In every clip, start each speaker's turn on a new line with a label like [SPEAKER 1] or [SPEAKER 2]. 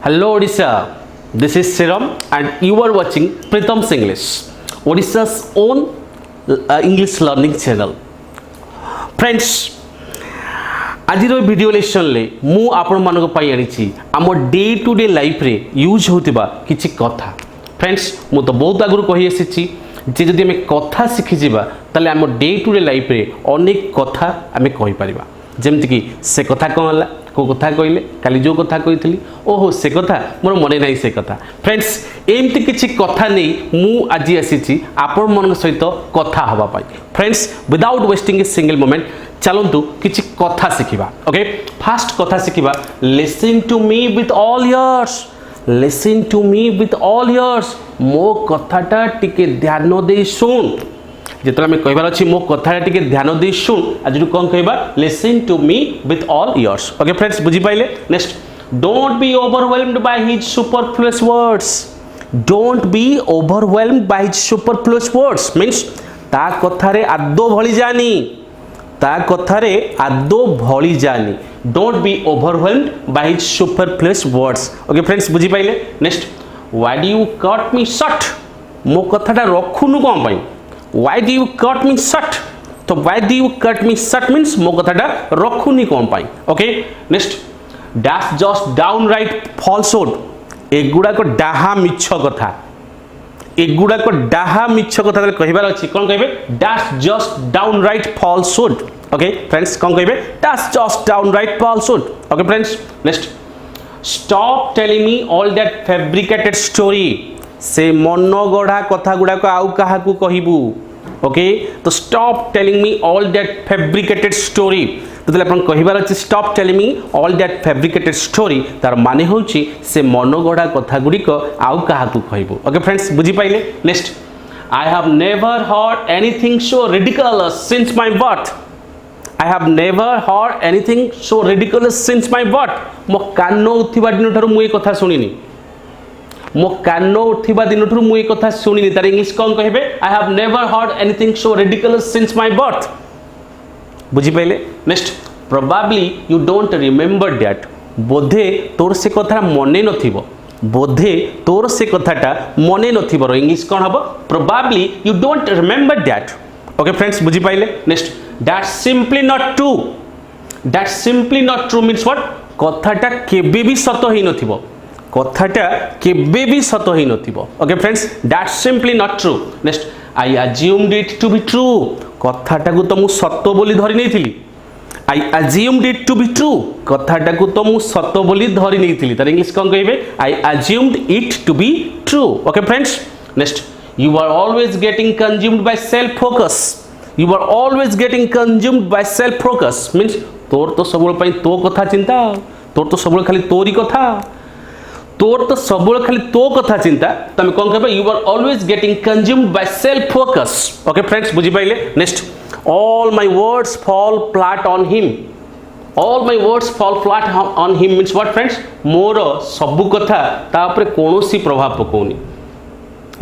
[SPEAKER 1] Hello Odisha, this is Siram and you are watching Pritam's English, Odisha's own English learning channel. Friends, आज video lesson ले मु आपण मानक पई आनिछि आम डे टू डे लाइफ रे यूज होतिबा किछि कथा. फ्रेंड्स मु तो बहुत आगु कहि आसीछि जे जदि हमें कथा शिखि जिबा ताले आम डे टू डे लाइफ रे अनेक कथा आमे कहि परिबा. जेमति कि से कथा कोन हला को कथा कहले काली जो कथा कही ओहो से कथा मोर मने नहीं से कथा. फ्रेंड्स एमती किसी कथा नहीं मु आज आसी आपण मन सहित कथा हवा पाई. Friends without wasting a single moment चलतु किसी कथा शिखा. ओके फास्ट कथा शिखा. Listen to me with all yours, listen to me with all yours. मो कथाटा टिके ध्यान दे सुन. जिते आम कहार अच्छी मो कथा टे ध्यान दे शुण. आज कौन कह listen to me with all yours. Okay friends बुझीपारे. Next don't be overwhelmed by his superfluous words. Don't be overwhelmed by his superfluous words means ता कथारे आदो भली जानी, ता कथारे आदो भली जानी. Don't be overwhelmed by his superfluous words. Okay friends बुझीपारे. Next why do you cut me short. मो कथाटा रखुनु कौन पाई. Why do you cut me short? तो why do you cut me short means मो कथाटा रखुनी कौन पाई. Okay next dash just downright falsehood. एगुड़ा को डाहा मिछ कथा, एगुड़ा को डाहा मिछ कथा कहबार अछि. कोन कहबे dash just downright falsehood. Okay friends कोन कहबे dash just downright falsehood. Okay friends next stop telling me all that fabricated story. से मन गढ़ा कथा गुड़ा को आउ कहा को कहबू. ओके तो stop telling me all that fabricated story. तो अपन कहबार अछि stop telling me all that fabricated story. तार माने होछि से मन गढ़ा कथा गुड़ी को आउ कहा को कहबू. ओके फ्रेंड्स बुझी पाइले. Next I have never heard anything so ridiculous since my birth. I have never heard anything so ridiculous since my birth. मो कान उठिबा दिन ठारू मु ए कथा सुनिनी, मो कान उठिबा दिन ठुर मु ए कथा सुनिनी. तार इंग्लिश कौन कहबे I have never heard anything so ridiculous since my birth. बुझी पाइले. Next probably you don't remember that. बोधे तोर से कथा मने नथिबो, बोधे तोर से कथाटा मने नथिबो. इंग्लिश कौन हबो probably you don't remember that. Okay friends बुझी पाइले. Next that's simply not true. That's simply not true means what कथाटा केबे भी सत होई नथिबो, कथाटा केबे भी सत होई नथिबो. Okay friends that's simply not true. Next I assumed it to be true. कथाटा को तो मु सत बोली धरि नैथिली. I assumed it to be true. कथाटा को तो मु सत बोली धरि नैथिली. तार इंग्लिश कोन कहबे I assumed it to be true. Okay friends next you are always getting consumed by self focus. You are always getting consumed by self focus means तोर तो सबुल पई तो कथा चिंता, तोर तो सबुल खाली तोरी कथा, तोर तो सब खाली तो कथा चिंता. तुम कौन कह you are always getting consumed by self focus. Okay friends बुझी पाइले. Next all my words fall flat on him. All my words fall flat on him means what friends मोर सब कथा ता ऊपर कोनोसी प्रभाव पकोनी.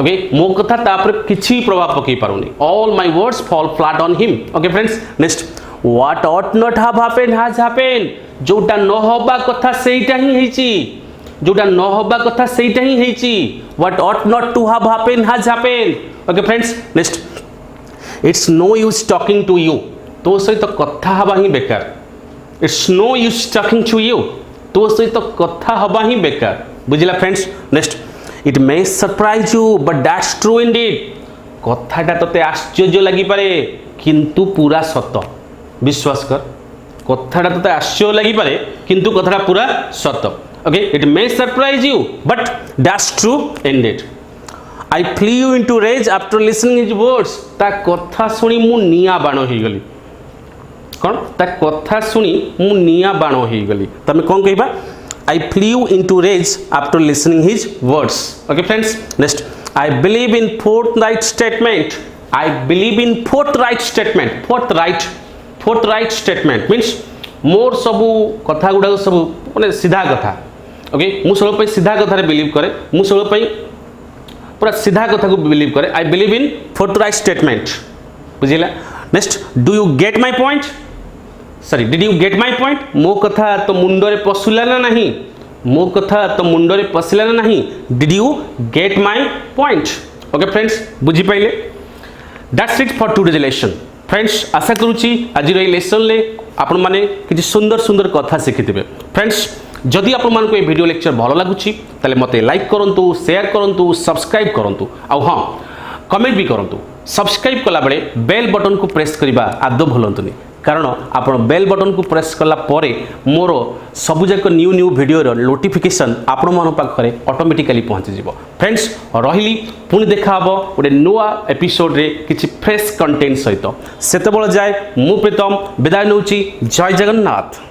[SPEAKER 1] ओके मो कथा ता ऊपर किछि प्रभाव पकई पारुनी. All my words fall flat on him. Okay friends next what ought not have happened has happened. जोटा न होबा कथा सेइटा ही हेची, जोटा न होबा कथा सेइटा ही हेची. What ought not to have happened has happened. Okay friends next it's no use talking to you. तो सहित कथा हबा ही बेकार. It's no use talking to you. तो सहित कथा हबा ही बेकार. बुझिला friends. Next it may surprise you but that's true indeed. कथाटा तते आश्चर्य लागि पारे किंतु पूरा सत. विश्वास कर कथाटा तते आश्चर्य लागि पारे किंतु कथाटा पूरा सत. Okay, it may surprise you, but that's true indeed. I flew into rage after listening his words. ता कथा सुनी मु निया बाण होई गली. कौन ता कथा सुनी मु निया बाण होई गली. तमे कौन कहबा I flew into rage after listening his words. Okay friends next I believe in forthright statement. I believe in forthright statement. Forthright statement means मोर सबू कथा गुडा सबू माने सीधा कथा. ओके मु सब सीधा कथा बिलीव करे, मु सब पूरा सीधा कथा को बिलीव करे. I believe in forthright statement. बुझिला. Next do you get my point. Sorry did you get my point. मो कथा तो मुंडरे पसुला ना नहीं. मो कथा तो मुंडरे पशिला ना नहीं did you get my point okay friends बुझी पाइले that's it for today's lesson friends आशा करूची आज लेसन ले आपण माने किछि सुंदर सुंदर कथा शिखिथिबे फ्रेंड्स जदि आपण मान को वीडियो लेक्चर भलो लागुची तले मते लाइक करंतु शेयर करंतु सब्सक्राइब करंतु आ हां कमेंट भी करंतु सब्सक्राइब कला बेले बेल बटन को प्रेस करबा आदो भूलंतुनी कारण आपण बेल बटन को प्रेस कला परे मोर सबुजाक न्यू न्यू वीडियो रो नोटिफिकेशन आपण मान पाखरे ऑटोमेटिकली पहुंच जिवो फ्रेंड्स रहिली पुणी देखा हबो गोटे नुआ एपिसोड रे किछि फ्रेश कंटेंट सहित सेते बळ जाय मु प्रीतम विदाय नउची जय जगन्नाथ।